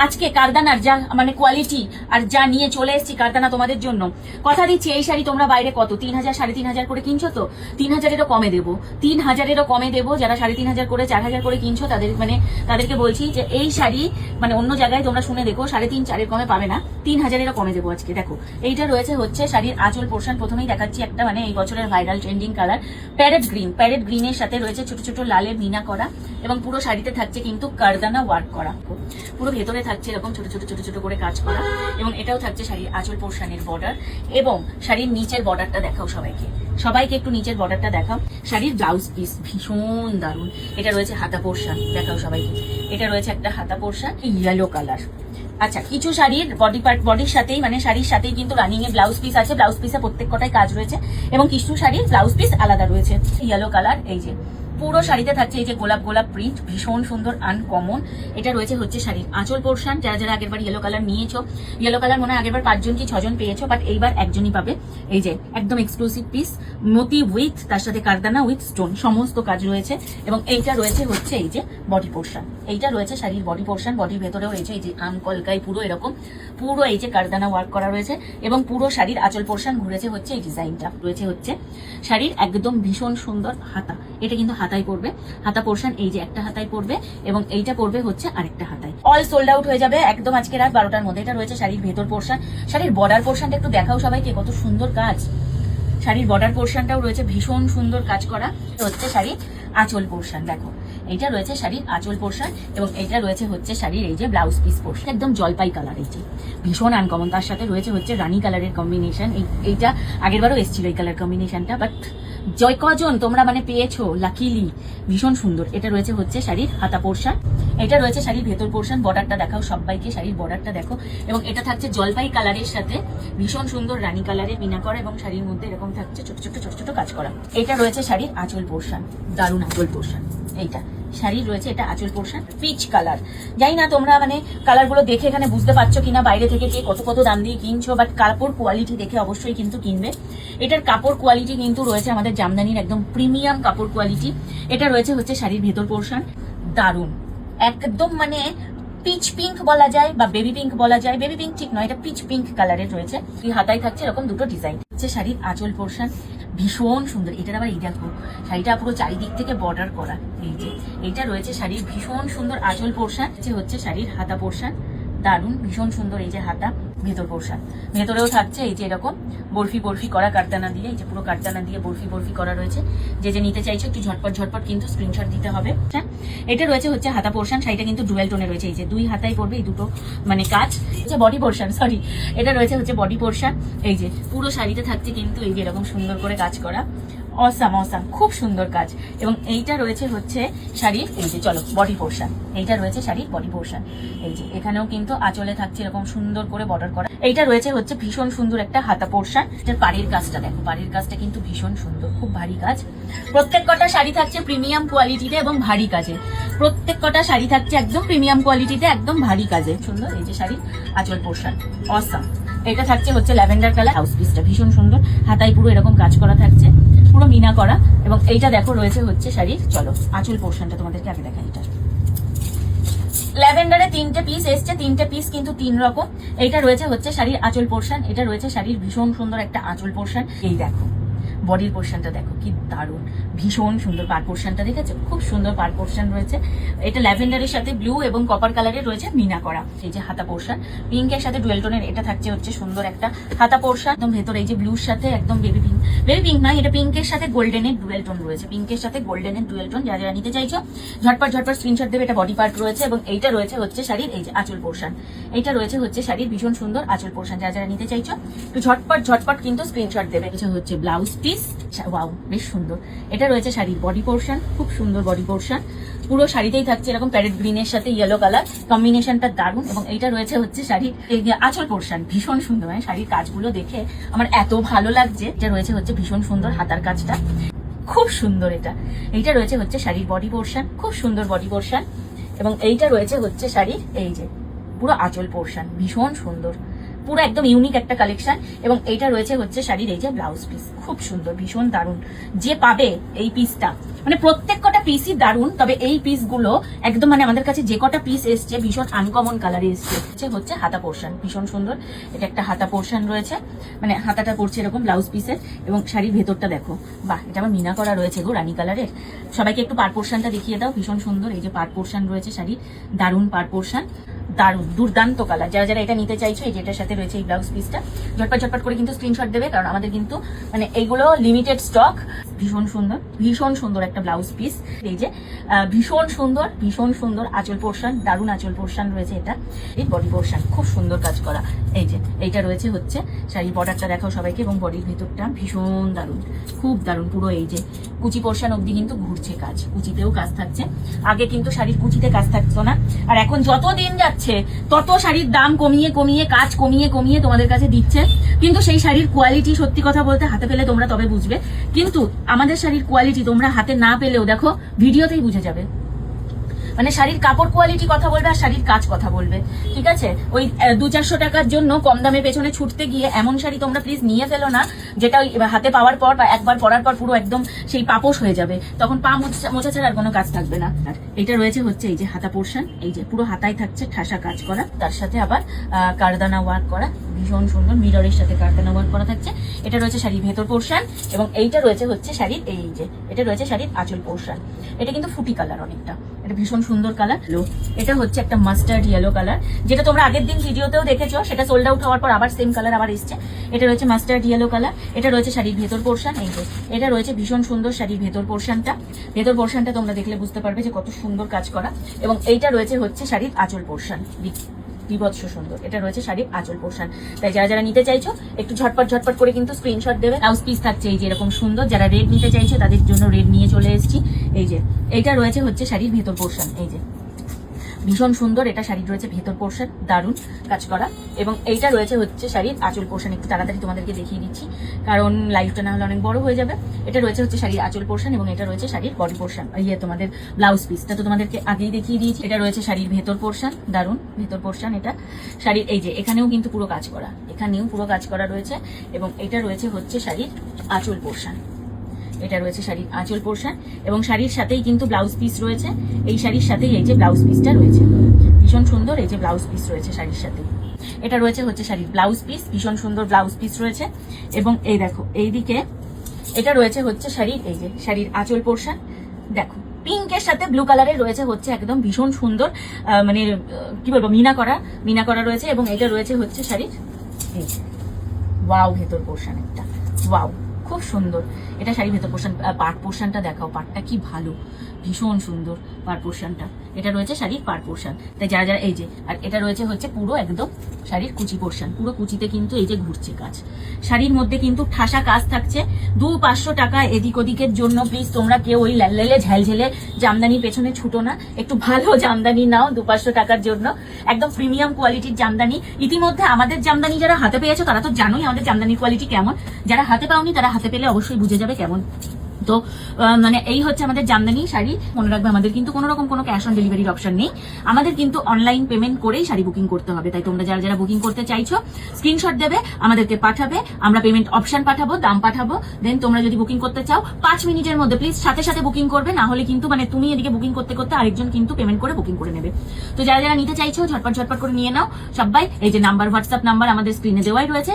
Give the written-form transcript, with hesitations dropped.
আজকে কারদানার যা মানে কোয়ালিটি আর যা নিয়ে চলে এসেছি কারদানা তোমাদের জন্য, কথা দিচ্ছি এই শাড়ি তোমরা বাইরে কত 3000 3,500 করে কিনছো, তো 3000-এরও কমে দেবো, 3000-এরও কমে দেবো। যারা 3,500 করে 4,000 করে কিনছো তাদের মানে তাদেরকে বলছি যে এই শাড়ি মানে অন্য জায়গায় তোমরা শুনে দেখো 3,500-4,000 কমে পাবে না, 3000-এরও কমে দেবো আজকে। দেখো এইটা রয়েছে হচ্ছে শাড়ির আঁচল পোর্শন। প্রথমেই দেখাচ্ছি একটা মানে এই বছরের viral trending colour parrot green. Parrot গ্রিনের সাথে রয়েছে ছোট ছোট লালে মিনা করা এবং পুরো শাড়িতে থাকছে কিন্তু কারদানা ওয়ার্ক করা, পুরো ভেতরে থাকছে এরকম ছোট ছোট ছোট ছোট করে কাজ করা এবং এটাও থাকছে শাড়ির আঁচল পোর্শনের বর্ডার। এবং শাড়ির নিচের বর্ডারটা দেখাও সবাইকে, সবাইকে একটু নিচের বর্ডারটা দেখাও। শাড়ির ব্লাউজ পিস ভীষণ দারুণ। এটা রয়েছে হাতা পোর্শন, দেখাও সবাইকে। এটা রয়েছে একটা হাতা পোর্শন ইয়েলো কালার। আচ্ছা, কিছু শাড়ির বডি পার্ট বডির সাথেই মানে শাড়ির সাথেই কিন্তু রানিং এ ব্লাউজ পিস আছে, ব্লাউজ পিসে প্রত্যেক কটায় কাজ রয়েছে এবং কিছু শাড়ির ব্লাউজ পিস আলাদা রয়েছে। ইয়েলো কালার, এই যে পুরো শাড়িতে থাকছে এই যে গোলাপ গোলাপ প্রিন্ট, ভীষণ সুন্দর আনকমন। এটা রয়েছে হচ্ছে শাড়ির আঁচল পোর্শন। যারা যারা আগেরবার ইয়েলো কালার নিয়েছো, ইয়েলো কালার মনে হয় আগেরবার 5 জন কি 6 জন পেয়েছো, বাট এইবার একজনই পাবে। এই যে একদম এক্সক্লুসিভ পিস, মতি উইথ তার সাথে কারদানা উইথ স্টোন সমস্ত কাজ রয়েছে। এবং এইটা রয়েছে হচ্ছে এই যে বডি পোর্শন, এইটা রয়েছে শাড়ির বডি পোর্শন। বডির ভেতরেও এই যে আমকলকায় পুরো এরকম পুরো এই যে কারদানা ওয়ার্ক করা রয়েছে এবং পুরো শাড়ির আঁচল পোর্শন ঘুরেছে হচ্ছে এই ডিজাইনটা। রয়েছে হচ্ছে শাড়ির একদম ভীষণ সুন্দর হাতা, এটা কিন্তু হাতায় পড়বে, হাতা পোর্শন এই যে একটা হাতায় পড়বে এবং এইটা পড়বে হচ্ছে আরেকটা হাতায়। অল সোল্ড আউট হয়ে যাবে একদম আজকে রাত 12টার মধ্যে। এটা রয়েছে শাড়ির ভেতর পোর্শন। শাড়ির বর্ডার পোর্শনটা একটু দেখাও সবাইকে, কত সুন্দর কাজ। শাড়ির বর্ডার পোর্শনটাও রয়েছে ভীষণ সুন্দর কাজ করা। হচ্ছে শাড়ির আঁচল পোর্শন, দেখো এইটা রয়েছে শাড়ির আঁচল পোর্শন এবং এইটা রয়েছে হচ্ছে শাড়ির এই যে ব্লাউজ পিস পোর্শন, একদম জলপাই কালার, এই যে ভীষণ আনকমন। তার সাথে রয়েছে হচ্ছে রানী কালারের কম্বিনেশন। এইটা আগেরবারও এসেছিল এই কালার কম্বিনেশনটা, বাট জয় কজন তোমরা মানে পেয়েছো লাকিলি, ভীষণ সুন্দর। এটা রয়েছে হচ্ছে শাড়ির হাতা পোর্শন, এটা রয়েছে শাড়ির ভেতর পোর্শন। বর্ডারটা দেখাও সবাইকে, শাড়ির বর্ডারটা দেখো এবং এটা থাকছে জলপাই কালারের সাথে ভীষণ সুন্দর রানী কালারের মিনা করা এবং শাড়ির মধ্যে এরকম থাকছে ছোট ছোট ছোট ছোট কাজ করা। এটা রয়েছে শাড়ির আঁচল পোর্শন, দারুণ আঁচল পোর্শন। এইটা শাড়ির রয়েছে এটা আঁচল পোর্শন পিচ কালার। জানি না তোমরা মানে কালারগুলো দেখে এখানে বুঝতে পারছো কিনা বাইরে থেকে কে কত কত দাম দিয়ে কিনছো, বাট কাপড় কোয়ালিটি দেখে অবশ্যই কিন্তু কিনবে। এটার কাপড় কোয়ালিটি কিন্তু রয়েছে আমাদের জামদানির একদম প্রিমিয়াম কাপড় কোয়ালিটি। এটা রয়েছে হচ্ছে শাড়ির ভেতর পোর্শন, দারুণ একদম মানে পিচ পিঙ্ক বলা যায় বা বেবি পিঙ্ক বলা যায়। বেবি পিঙ্ক ঠিক নয়, এটা পিচ পিঙ্ক কালারের রয়েছে। এই হাতায় থাকছে এরকম দুটো ডিজাইন। হচ্ছে শাড়ির আঁচল পোর্শন, ভীষণ সুন্দর। এটার আবার এই দেখো শাড়িটা পুরো চারিদিক থেকে বর্ডার করা। এই যে এইটা রয়েছে শাড়ির ভীষণ সুন্দর আঁচল পোর্শন। হচ্ছে শাড়ির হাতা পোর্শন, দারুণ ভীষণ সুন্দর। এই যে হাতা ভেতর পোর্শন, ভেতরেও থাকছে এই যে এরকম বরফি বরফি করা কারদানা দিয়ে, এই যে পুরো কারদানা দিয়ে বরফি বরফি করা রয়েছে। যে যে নিতে চাইছো একটু ঝটপট ঝটপট কিন্তু স্ক্রিনশট দিতে হবে। এটা রয়েছে হচ্ছে হাতা পোর্শন। শাড়িটা কিন্তু ডুয়েল টোনে রয়েছে, এই যে দুই হাতায় পড়বে এই দুটো মানে কাজ। বডি পোর্শন, সরি এটা রয়েছে হচ্ছে বডি পোর্শন। এই যে পুরো শাড়িতে থাকছে কিন্তু এই যে এরকম সুন্দর করে কাজ করা, অসাম অসাম, খুব সুন্দর কাজ। এবং এইটা রয়েছে হচ্ছে শাড়ির এই যে চলো বডি পোর্শন, এইটা রয়েছে শাড়ির বডি পোর্শন। এই যে এখানেও কিন্তু আঁচলে থাকছে এরকম সুন্দর করে বর্ডার করা। এইটা রয়েছে হচ্ছে ভীষণ সুন্দর একটা হাতা পোর্শন। এটার পাড়ের কাজটা দেখো, পাড়ের কাজটা কিন্তু ভীষণ সুন্দর, খুব ভারী কাজ। প্রত্যেক কটা শাড়ি থাকছে প্রিমিয়াম কোয়ালিটিতে এবং ভারী কাজে। প্রত্যেক কটা শাড়ি থাকছে একদম প্রিমিয়াম কোয়ালিটিতে একদম ভারী কাজে। সুন্দর এই যে শাড়ির আঁচল পোর্শন, অসাম। এটা থাকছে হচ্ছে ল্যাভেন্ডার কালার। হাউস পিসটা ভীষণ সুন্দর, হাতায় পুরো এরকম কাজ করা থাকছে, পুরো মিনা করা। এবং এইটা দেখো রয়েছে হচ্ছে শাড়ির চলো আঁচল পোর্শনটা তোমাদেরকে আগে দেখাই। এটা ল্যাভেন্ডারে 3টে পিস এসছে, 3টে পিস কিন্তু 3 রকম। এইটা রয়েছে হচ্ছে শাড়ির আঁচল পোর্শন, এটা রয়েছে শাড়ির ভীষণ সুন্দর একটা আঁচল পোর্শন। এই দেখো বডির পোর্শনটা দেখো কি দারুণ, ভীষণ সুন্দর। পার পোর্শনটা দেখেছো, খুব সুন্দর পার পোর্শন রয়েছে। এটা ল্যাভেন্ডারের সাথে ব্লু এবং কপার কালারের রয়েছে মিনা করা। এই যে হাতা পোর্শন পিঙ্কের সাথে ডুয়েল টোনের, এটা থাকছে হচ্ছে সুন্দর একটা হাতা পোর্শন। একদম ভেতরে এই যে ব্লুর সাথে একদম বেবি পিঙ্ক, বেবি পিঙ্ক নয় এটা পিঙ্কের সাথে গোল্ডেনের ডুয়েল টোন রয়েছে, পিঙ্কের সাথে গোল্ডেনের ডুয়েল টোন। যারা যারা নিতে চাইছো ঝটপট ঝটপট স্ক্রিনশট দেবে। এটা বডি পার্ট রয়েছে এবং এইটা রয়েছে হচ্ছে শাড়ির এই যে আঁচল পোর্শন। এইটা রয়েছে হচ্ছে শাড়ির ভীষণ সুন্দর আঁচল পোর্শন। যারা যারা নিতে চাইছো একটু ঝটপট ঝটপট কিন্তু স্ক্রিনশট দেবে। এটা হচ্ছে ব্লাউজ পিস, ওয়াও বেশ সুন্দর। এটা রয়েছে শাড়ির বডি পোর্শন, খুব সুন্দর বডি পোর্শন। পুরো শাড়িতেই থাকছে এরকম প্যারেট গ্রিনের সাথে ইয়েলো কালার কম্বিনেশনটা দারুণ। এবং এইটা রয়েছে হচ্ছে শাড়ির আঁচল পোর্শন, ভীষণ সুন্দর। মানে শাড়ির কাজগুলো দেখে আমার এত ভালো লাগছে। এটা রয়েছে হচ্ছে ভীষণ সুন্দর হাতার কাজটা, খুব সুন্দর। এইটা রয়েছে হচ্ছে শাড়ির বডি পোর্শন, খুব সুন্দর বডি পোর্শন। এবং এইটা রয়েছে হচ্ছে শাড়ির এই যে পুরো আঁচল পোর্শন, ভীষণ সুন্দর। পুরো একদম ইউনিক একটা কালেকশন। এবং এইটা রয়েছে হচ্ছে শাড়ির এই যে ব্লাউজ পিস, খুব সুন্দর, ভীষণ দারুণ। যে পাবে এই পিসটা, মানে প্রত্যেক কটা পিসই দারুণ, তবে এই পিসগুলো একদম মানে আমাদের কাছে যে কটা পিস এসছে ভীষণ আনকমন কালারে এসছে। হচ্ছে হাতা পোর্শন, ভীষণ সুন্দর। এটা একটা হাতা পোর্শন রয়েছে, মানে হাতাটা পড়ছে এরকম ব্লাউজ পিসের। এবং শাড়ির ভেতরটা দেখো, বাহ, এটা আবার মিনা করা রয়েছে গো, রানী কালারের। সবাইকে একটু পার পোর্শনটা দেখিয়ে দাও, ভীষণ সুন্দর। এই যে পার পোর্শন রয়েছে শাড়ির, দারুণ পার পোর্শন, দারুণ দুর্দান্ত কালার। যারা যারা এটা নিতে চাইছো, এই যেটার সাথে রয়েছে এই ব্লাউজ পিসটা, ঝটপট ঝটপট করে কিন্তু স্ক্রিনশট দেবে, কারণ আমাদের কিন্তু মানে এইগুলো লিমিটেড স্টক। ভীষণ সুন্দর, ভীষণ সুন্দর একটা ব্লাউজ পিস। এই যে ভীষণ সুন্দর, ভীষণ সুন্দর আঁচল পোর্শন, দারুণ আঁচল পোর্শন রয়েছে। এটা এই বডি পোর্শন খুব সুন্দর কাজ করা। এই যে এইটা রয়েছে হচ্ছে শাড়ি, বর্ডারটা দেখাও সবাইকে, এবং বডির ভিতরটা ভীষণ দারুণ, খুব দারুণ। পুরো এই যে কুচি পোর্শন অবধি কিন্তু ঘুরছে কাজ, কুচিতেও কাজ থাকছে। আগে কিন্তু শাড়ির কুচিতে কাজ থাকতো না, আর এখন যত দিন যাচ্ছে তত শাড়ির দাম কমিয়ে কমিয়ে, কাজ কমিয়ে কমিয়ে তোমাদের কাছে দিচ্ছে। কিন্তু সেই শাড়ির কোয়ালিটি, সত্যি কথা বলতে, হাতে পেলে তোমরা তবে বুঝবে। কিন্তু আমাদের শাড়ির কোয়ালিটি তোমরা হাতে না পেলেও দেখো ভিডিওতেই বুঝে যাবে। মানে শাড়ির কাপড় কোয়ালিটি কথা বলবে আর শাড়ির কাজ কথা বলবে, ঠিক আছে? ওই 200-400 টাকার জন্য কম দামে পেছনে ছুটতে গিয়ে এমন শাড়ি তোমরা প্লিজ নিয়ে ফেলো না, যেটা ওই হাতে পাওয়ার পর বা একবার পরার পর পুরো একদম সেই পাপোশ হয়ে যাবে, তখন পা মোছা ছাড়া আর কোনো কাজ থাকবে না। আর এটা রয়েছে হচ্ছে এই যে হাতা পোর্শন, এই যে পুরো হাতায় থাকছে ঠাসা কাজ করা, তার সাথে আবার কারদানা ওয়ার্ক করা, ভীষণ সুন্দর মিররের সাথে কারদানা ওয়ার্ক করা থাকছে। এটা রয়েছে শাড়ির ভেতর পোর্শন, এবং এইটা রয়েছে হচ্ছে শাড়ির এই যে, এটা রয়েছে শাড়ির আঁচল পোর্শন। এটা কিন্তু ফুটি কালার অনেকটা, এটা ভীষণ সুন্দর কালার। এটা হচ্ছে একটা মাস্টার্ড ইয়েলো কালার, যেটা তোমরা আগের দিন ভিডিওতেও দেখেছো, সেটা সোল্ড আউট হওয়ার পর আবার সেম কালার আবার এসছে। এটা রয়েছে মাস্টার্ড ইয়েলো কালার। এটা রয়েছে শাড়ির ভেতর পোর্শন, এই যে এটা রয়েছে ভীষণ সুন্দর শাড়ির ভেতর পোর্শনটা। ভেতর পোর্শনটা তোমরা দেখলে বুঝতে পারবে যে কত সুন্দর কাজ করা। এবং এইটা রয়েছে হচ্ছে শাড়ির আঁচল পোর্শন, বিভৎস সুন্দর। এটা রয়েছে শাড়ির আঁচল পোর্শন। তাই যারা যারা নিতে চাইছো একটু ঝটপট ঝটপট করে কিন্তু স্ক্রিনশট দেবে। ব্লাউজ পিস থাকছে এই যে এরকম সুন্দর। যারা রেড নিতে চাইছো তাদের জন্য রেড নিয়ে চলে এসেছি। এই যে এইটা রয়েছে হচ্ছে শাড়ির ভেতর পোর্শন, এই যে ভীষণ সুন্দর। এটা শাড়ির রয়েছে ভেতর পোর্শন, দারুণ কাজ করা। এবং এইটা রয়েছে হচ্ছে শাড়ির আঁচল পোর্শন। একটু তাড়াতাড়ি তোমাদেরকে দেখিয়ে দিচ্ছি, কারণ লাইভটা না হলে অনেক বড় হয়ে যাবে। এটা রয়েছে হচ্ছে শাড়ির আঁচল পোর্শন, এবং এটা রয়েছে শাড়ির বডি পোর্শন। ইয়ে তোমাদের ব্লাউজ পিসটা তো তোমাদেরকে আগেই দেখিয়ে দিয়েছি। এটা রয়েছে শাড়ির ভেতর পোর্শন, দারুণ ভেতর পোর্শন। এটা শাড়ির এই যে এখানেও কিন্তু পুরো কাজ করা, এখানেও পুরো কাজ করা রয়েছে। এবং এটা রয়েছে হচ্ছে শাড়ির আঁচল পোর্শন। এটা রয়েছে শাড়ির আঁচল পোর্শন, এবং শাড়ির সাথেই কিন্তু ব্লাউজ পিস রয়েছে। এই শাড়ির সাথেই এই যে ব্লাউজ পিসটা রয়েছে, ভীষণ সুন্দর। এই যে ব্লাউজ পিস রয়েছে শাড়ির সাথে। এটা রয়েছে হচ্ছে শাড়ির ব্লাউজ পিস, ভীষণ সুন্দর ব্লাউজ পিস রয়েছে। এবং এই দেখো এইদিকে এটা রয়েছে হচ্ছে শাড়ির এই যে শাড়ির আঁচল পোর্শন। দেখো পিঙ্কের সাথে ব্লু কালারের রয়েছে হচ্ছে একদম ভীষণ সুন্দর, মানে কি বলবো, মিনা করা রয়েছে। এবং এটা রয়েছে হচ্ছে শাড়ির এই ওয়াও ভেতর পোর্শন, একটা ওয়াও, খুব সুন্দর। এটা শাড়ির ভেতর পোর্শন। পার্ট পোর্শনটা দেখাও, পার্টটা কি ভালো, ভীষণ সুন্দর পার্ট পোর্শনটা। এটা রয়েছে শাড়ির পার্ট পোর্শন। তাই যারা যারা এই যে, আর এটা রয়েছে হচ্ছে পুরো একদম শাড়ির কুচি পোর্শন। পুরো কুচিতে কিন্তু এই যে ঘুরছে কাজ। শাড়ির মধ্যে কিন্তু ঠাসা কাজ থাকছে। 200-500 টাকা এদিক ওদিকের জন্য প্লিজ তোমরা কেউ ওই লেলে ঝালঝেলে জামদানির পেছনে ছুটো না। একটু ভালো জামদানি নাও 200-500 টাকার জন্য, একদম প্রিমিয়াম কোয়ালিটির জামদানি। ইতিমধ্যে আমাদের জামদানি যারা হাতে পেয়েছো তারা তো জানোই আমাদের জামদানির কোয়ালিটি কেমন। যারা হাতে পাওনি তারা হাতে পেলে অবশ্যই বুঝে যাবে কেমন। তো মানে এই হচ্ছে আমাদের জামদানি শাড়ি। মনে রাখবে আমাদের কিন্তু কোনো রকম কোনো ক্যাশ অন ডেলিভারির অপশন নেই, আমাদের কিন্তু অনলাইন পেমেন্ট করেই শাড়ি বুকিং করতে হবে। তাই তোমরা যারা যারা বুকিং করতে চাইছো স্ক্রিনশট দেবে, আমাদেরকে পাঠাবে, আমরা পেমেন্ট অপশন পাঠাবো, দাম পাঠাবো। দেন তোমরা যদি বুকিং করতে চাও 5 মিনিটের মধ্যে প্লিজ সাথে সাথে বুকিং করবে, না হলে কিন্তু মানে তুমি এদিকে বুকিং করতে করতে আরেকজন কিন্তু পেমেন্ট করে বুকিং করে নেবে। তো যারা যারা নিতে চাইছো ঝটপট ঝটপট করে নিয়ে নাও সবাই। এই যে নাম্বার, হোয়াটসঅ্যাপ নাম্বার আমাদের স্ক্রিনে দেওয়াই রয়েছে।